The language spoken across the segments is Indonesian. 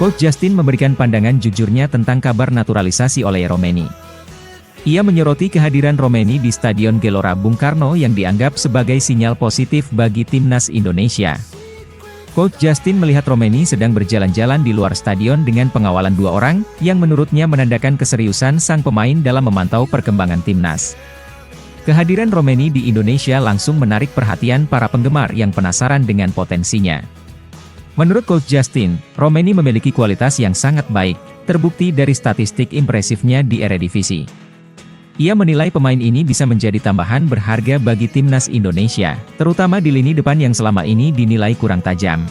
Coach Justin memberikan pandangan jujurnya tentang kabar naturalisasi oleh Romeni. Ia menyoroti kehadiran Romeni di Stadion Gelora Bung Karno yang dianggap sebagai sinyal positif bagi timnas Indonesia. Coach Justin melihat Romeni sedang berjalan-jalan di luar stadion dengan pengawalan 2 orang, yang menurutnya menandakan keseriusan sang pemain dalam memantau perkembangan timnas. Kehadiran Romeni di Indonesia langsung menarik perhatian para penggemar yang penasaran dengan potensinya. Menurut Coach Justin, Romeni memiliki kualitas yang sangat baik, terbukti dari statistik impresifnya di Eredivisie. Ia menilai pemain ini bisa menjadi tambahan berharga bagi timnas Indonesia, terutama di lini depan yang selama ini dinilai kurang tajam.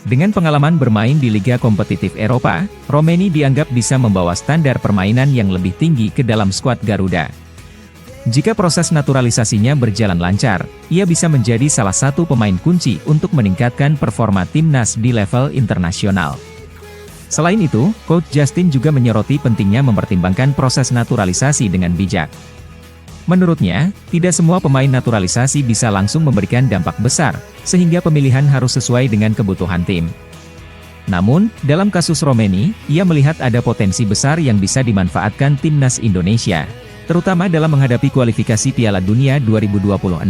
Dengan pengalaman bermain di liga kompetitif Eropa, Romeni dianggap bisa membawa standar permainan yang lebih tinggi ke dalam skuad Garuda. Jika proses naturalisasinya berjalan lancar, ia bisa menjadi salah satu pemain kunci untuk meningkatkan performa timnas di level internasional. Selain itu, Coach Justin juga menyoroti pentingnya mempertimbangkan proses naturalisasi dengan bijak. Menurutnya, tidak semua pemain naturalisasi bisa langsung memberikan dampak besar, sehingga pemilihan harus sesuai dengan kebutuhan tim. Namun, dalam kasus Romeni, ia melihat ada potensi besar yang bisa dimanfaatkan timnas Indonesia, terutama dalam menghadapi kualifikasi Piala Dunia 2026.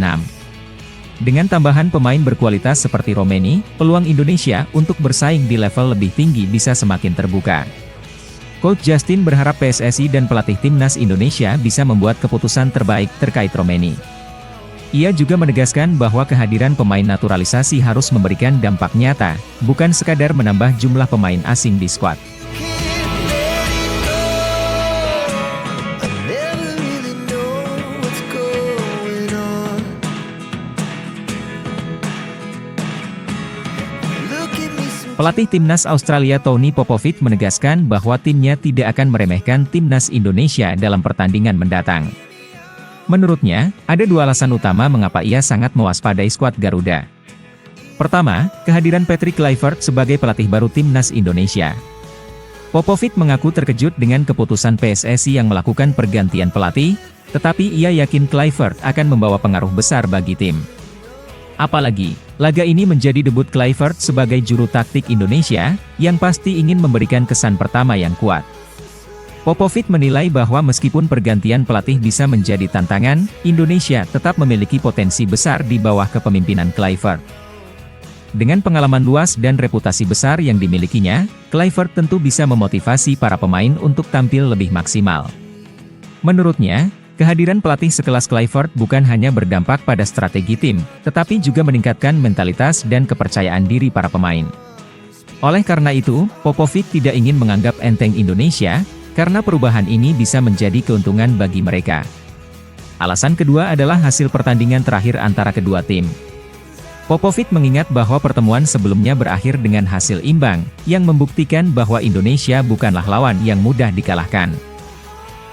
Dengan tambahan pemain berkualitas seperti Romeni, peluang Indonesia untuk bersaing di level lebih tinggi bisa semakin terbuka. Coach Justin berharap PSSI dan pelatih timnas Indonesia bisa membuat keputusan terbaik terkait Romeni. Ia juga menegaskan bahwa kehadiran pemain naturalisasi harus memberikan dampak nyata, bukan sekadar menambah jumlah pemain asing di skuad. Pelatih timnas Australia Tony Popovic menegaskan bahwa timnya tidak akan meremehkan timnas Indonesia dalam pertandingan mendatang. Menurutnya, ada 2 alasan utama mengapa ia sangat mewaspadai skuad Garuda. Pertama, kehadiran Patrick Kluivert sebagai pelatih baru timnas Indonesia. Popovic mengaku terkejut dengan keputusan PSSI yang melakukan pergantian pelatih, tetapi ia yakin Kluivert akan membawa pengaruh besar bagi tim. Apalagi, laga ini menjadi debut Kluivert sebagai juru taktik Indonesia, yang pasti ingin memberikan kesan pertama yang kuat. Popovic menilai bahwa meskipun pergantian pelatih bisa menjadi tantangan, Indonesia tetap memiliki potensi besar di bawah kepemimpinan Kluivert. Dengan pengalaman luas dan reputasi besar yang dimilikinya, Kluivert tentu bisa memotivasi para pemain untuk tampil lebih maksimal. Menurutnya, kehadiran pelatih sekelas Kluivert bukan hanya berdampak pada strategi tim, tetapi juga meningkatkan mentalitas dan kepercayaan diri para pemain. Oleh karena itu, Popovic tidak ingin menganggap enteng Indonesia, karena perubahan ini bisa menjadi keuntungan bagi mereka. Alasan kedua adalah hasil pertandingan terakhir antara kedua tim. Popovic mengingat bahwa pertemuan sebelumnya berakhir dengan hasil imbang, yang membuktikan bahwa Indonesia bukanlah lawan yang mudah dikalahkan.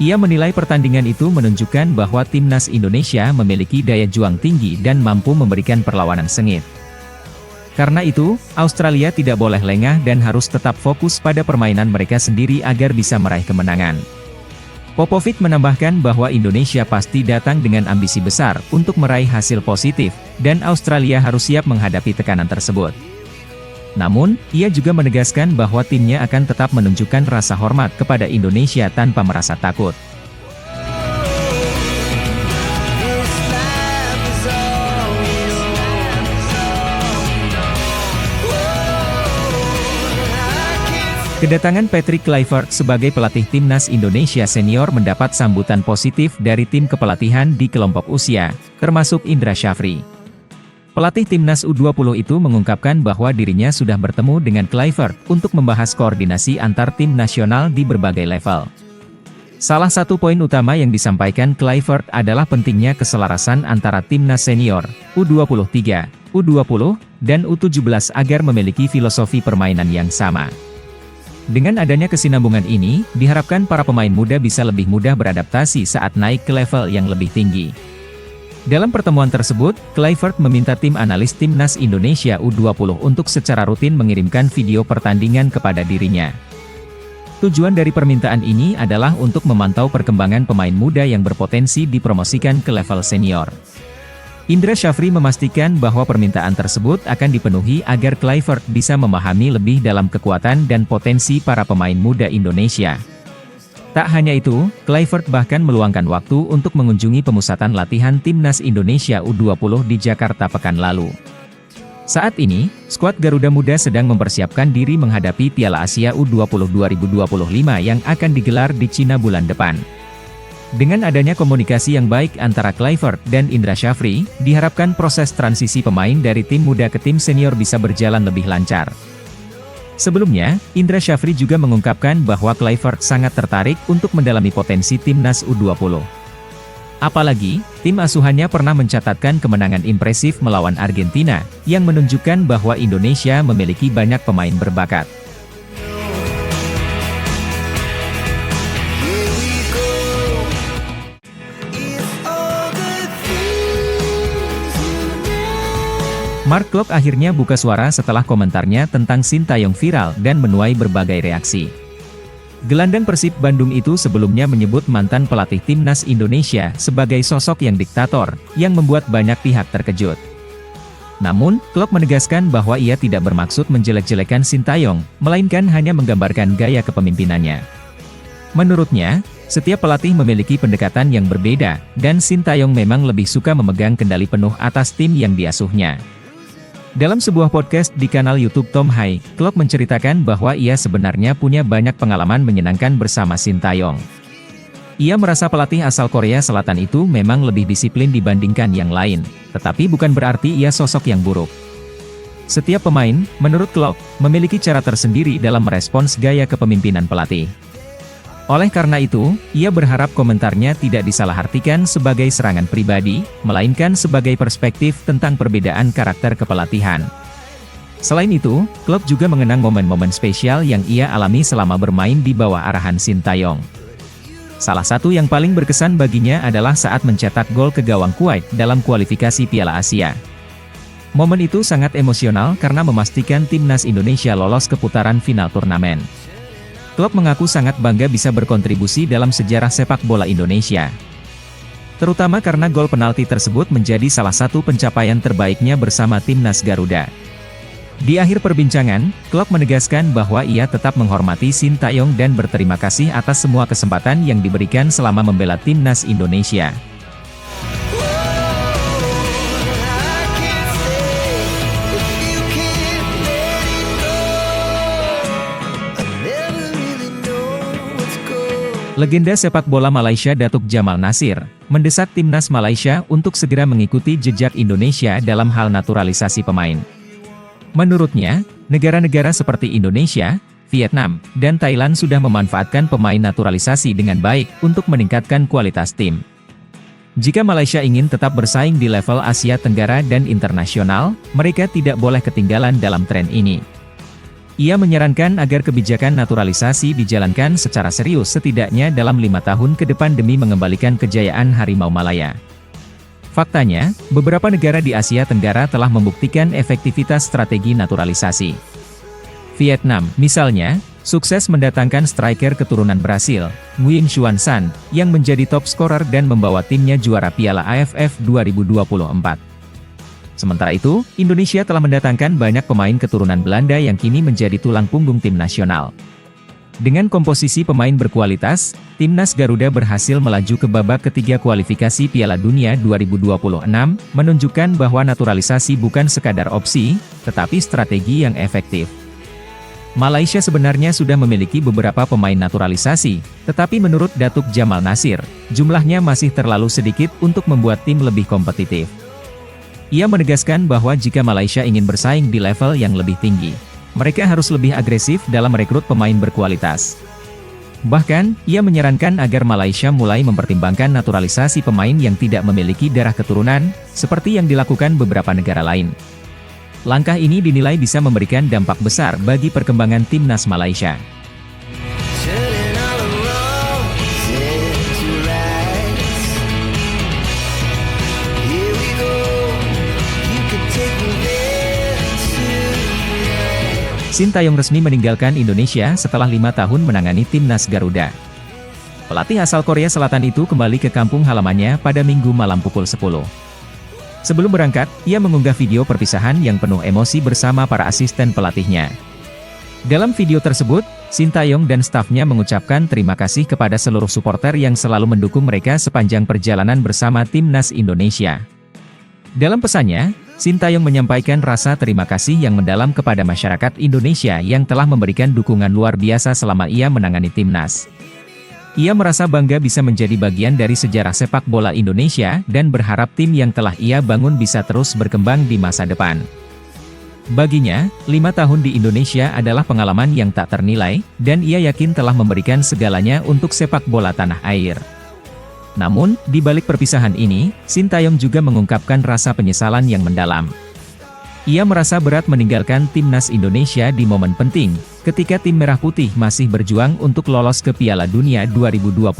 Ia menilai pertandingan itu menunjukkan bahwa timnas Indonesia memiliki daya juang tinggi dan mampu memberikan perlawanan sengit. Karena itu, Australia tidak boleh lengah dan harus tetap fokus pada permainan mereka sendiri agar bisa meraih kemenangan. Popovic menambahkan bahwa Indonesia pasti datang dengan ambisi besar untuk meraih hasil positif, dan Australia harus siap menghadapi tekanan tersebut. Namun, ia juga menegaskan bahwa timnya akan tetap menunjukkan rasa hormat kepada Indonesia tanpa merasa takut. Kedatangan Patrick Kluivert sebagai pelatih timnas Indonesia senior mendapat sambutan positif dari tim kepelatihan di kelompok usia, termasuk Indra Syafri. Pelatih timnas U20 itu mengungkapkan bahwa dirinya sudah bertemu dengan Kluivert untuk membahas koordinasi antar tim nasional di berbagai level. Salah satu poin utama yang disampaikan Kluivert adalah pentingnya keselarasan antara timnas senior, U23, U20, dan U17 agar memiliki filosofi permainan yang sama. Dengan adanya kesinambungan ini, diharapkan para pemain muda bisa lebih mudah beradaptasi saat naik ke level yang lebih tinggi. Dalam pertemuan tersebut, Kluivert meminta tim analis timnas Indonesia U20 untuk secara rutin mengirimkan video pertandingan kepada dirinya. Tujuan dari permintaan ini adalah untuk memantau perkembangan pemain muda yang berpotensi dipromosikan ke level senior. Indra Syafri memastikan bahwa permintaan tersebut akan dipenuhi agar Kluivert bisa memahami lebih dalam kekuatan dan potensi para pemain muda Indonesia. Tak hanya itu, Kluivert bahkan meluangkan waktu untuk mengunjungi pemusatan latihan Timnas Indonesia U20 di Jakarta pekan lalu. Saat ini, skuad Garuda Muda sedang mempersiapkan diri menghadapi Piala Asia U20 2025 yang akan digelar di Cina bulan depan. Dengan adanya komunikasi yang baik antara Kluivert dan Indra Syafri, diharapkan proses transisi pemain dari tim muda ke tim senior bisa berjalan lebih lancar. Sebelumnya, Indra Syafri juga mengungkapkan bahwa Kluivert sangat tertarik untuk mendalami potensi Timnas U20. Apalagi, tim asuhannya pernah mencatatkan kemenangan impresif melawan Argentina, yang menunjukkan bahwa Indonesia memiliki banyak pemain berbakat. Mark Klok akhirnya buka suara setelah komentarnya tentang Sintayong viral dan menuai berbagai reaksi. Gelandang Persib Bandung itu sebelumnya menyebut mantan pelatih Timnas Indonesia sebagai sosok yang diktator, yang membuat banyak pihak terkejut. Namun, Klok menegaskan bahwa ia tidak bermaksud menjelek-jelekan Sintayong, melainkan hanya menggambarkan gaya kepemimpinannya. Menurutnya, setiap pelatih memiliki pendekatan yang berbeda, dan Sintayong memang lebih suka memegang kendali penuh atas tim yang diasuhnya. Dalam sebuah podcast di kanal YouTube Tom Hai, Klok menceritakan bahwa ia sebenarnya punya banyak pengalaman menyenangkan bersama Sintayong. Ia merasa pelatih asal Korea Selatan itu memang lebih disiplin dibandingkan yang lain, tetapi bukan berarti ia sosok yang buruk. Setiap pemain, menurut Klok, memiliki cara tersendiri dalam merespons gaya kepemimpinan pelatih. Oleh karena itu, ia berharap komentarnya tidak disalahartikan sebagai serangan pribadi, melainkan sebagai perspektif tentang perbedaan karakter kepelatihan. Selain itu, Klok juga mengenang momen-momen spesial yang ia alami selama bermain di bawah arahan Sintayong. Salah satu yang paling berkesan baginya adalah saat mencetak gol ke gawang Kuwait dalam kualifikasi Piala Asia. Momen itu sangat emosional karena memastikan Timnas Indonesia lolos ke putaran final turnamen. Klok mengaku sangat bangga bisa berkontribusi dalam sejarah sepak bola Indonesia. Terutama karena gol penalti tersebut menjadi salah satu pencapaian terbaiknya bersama Timnas Garuda. Di akhir perbincangan, Klok menegaskan bahwa ia tetap menghormati Sintayong dan berterima kasih atas semua kesempatan yang diberikan selama membela Timnas Indonesia. Legenda sepak bola Malaysia Datuk Jamal Nasir, mendesak Timnas Malaysia untuk segera mengikuti jejak Indonesia dalam hal naturalisasi pemain. Menurutnya, negara-negara seperti Indonesia, Vietnam, dan Thailand sudah memanfaatkan pemain naturalisasi dengan baik untuk meningkatkan kualitas tim. Jika Malaysia ingin tetap bersaing di level Asia Tenggara dan internasional, mereka tidak boleh ketinggalan dalam tren ini. Ia menyarankan agar kebijakan naturalisasi dijalankan secara serius setidaknya dalam 5 tahun ke depan demi mengembalikan kejayaan Harimau Malaya. Faktanya, beberapa negara di Asia Tenggara telah membuktikan efektivitas strategi naturalisasi. Vietnam, misalnya, sukses mendatangkan striker keturunan Brasil, Nguyen Xuan San, yang menjadi top scorer dan membawa timnya juara Piala AFF 2024. Sementara itu, Indonesia telah mendatangkan banyak pemain keturunan Belanda yang kini menjadi tulang punggung tim nasional. Dengan komposisi pemain berkualitas, Timnas Garuda berhasil melaju ke babak ketiga kualifikasi Piala Dunia 2026, menunjukkan bahwa naturalisasi bukan sekadar opsi, tetapi strategi yang efektif. Malaysia sebenarnya sudah memiliki beberapa pemain naturalisasi, tetapi menurut Datuk Jamal Nasir, jumlahnya masih terlalu sedikit untuk membuat tim lebih kompetitif. Ia menegaskan bahwa jika Malaysia ingin bersaing di level yang lebih tinggi, mereka harus lebih agresif dalam merekrut pemain berkualitas. Bahkan, ia menyarankan agar Malaysia mulai mempertimbangkan naturalisasi pemain yang tidak memiliki darah keturunan, seperti yang dilakukan beberapa negara lain. Langkah ini dinilai bisa memberikan dampak besar bagi perkembangan Timnas Malaysia. Sintayong resmi meninggalkan Indonesia setelah 5 tahun menangani Timnas Garuda. Pelatih asal Korea Selatan itu kembali ke kampung halamannya pada Minggu malam pukul 10. Sebelum berangkat, ia mengunggah video perpisahan yang penuh emosi bersama para asisten pelatihnya. Dalam video tersebut, Sintayong dan stafnya mengucapkan terima kasih kepada seluruh supporter yang selalu mendukung mereka sepanjang perjalanan bersama Timnas Indonesia. Dalam pesannya, Sintayong menyampaikan rasa terima kasih yang mendalam kepada masyarakat Indonesia yang telah memberikan dukungan luar biasa selama ia menangani Timnas. Ia merasa bangga bisa menjadi bagian dari sejarah sepak bola Indonesia dan berharap tim yang telah ia bangun bisa terus berkembang di masa depan. Baginya, 5 tahun di Indonesia adalah pengalaman yang tak ternilai, dan ia yakin telah memberikan segalanya untuk sepak bola tanah air. Namun, di balik perpisahan ini, Sintayong juga mengungkapkan rasa penyesalan yang mendalam. Ia merasa berat meninggalkan Timnas Indonesia di momen penting, ketika tim Merah Putih masih berjuang untuk lolos ke Piala Dunia 2026.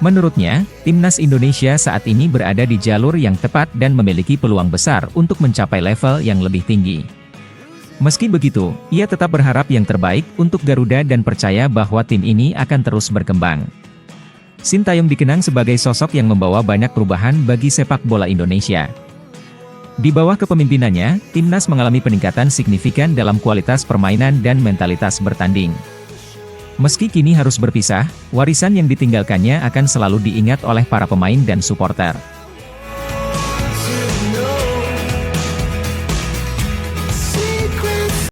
Menurutnya, Timnas Indonesia saat ini berada di jalur yang tepat dan memiliki peluang besar untuk mencapai level yang lebih tinggi. Meski begitu, ia tetap berharap yang terbaik untuk Garuda dan percaya bahwa tim ini akan terus berkembang. Sintayong dikenang sebagai sosok yang membawa banyak perubahan bagi sepak bola Indonesia. Di bawah kepemimpinannya, Timnas mengalami peningkatan signifikan dalam kualitas permainan dan mentalitas bertanding. Meski kini harus berpisah, warisan yang ditinggalkannya akan selalu diingat oleh para pemain dan supporter.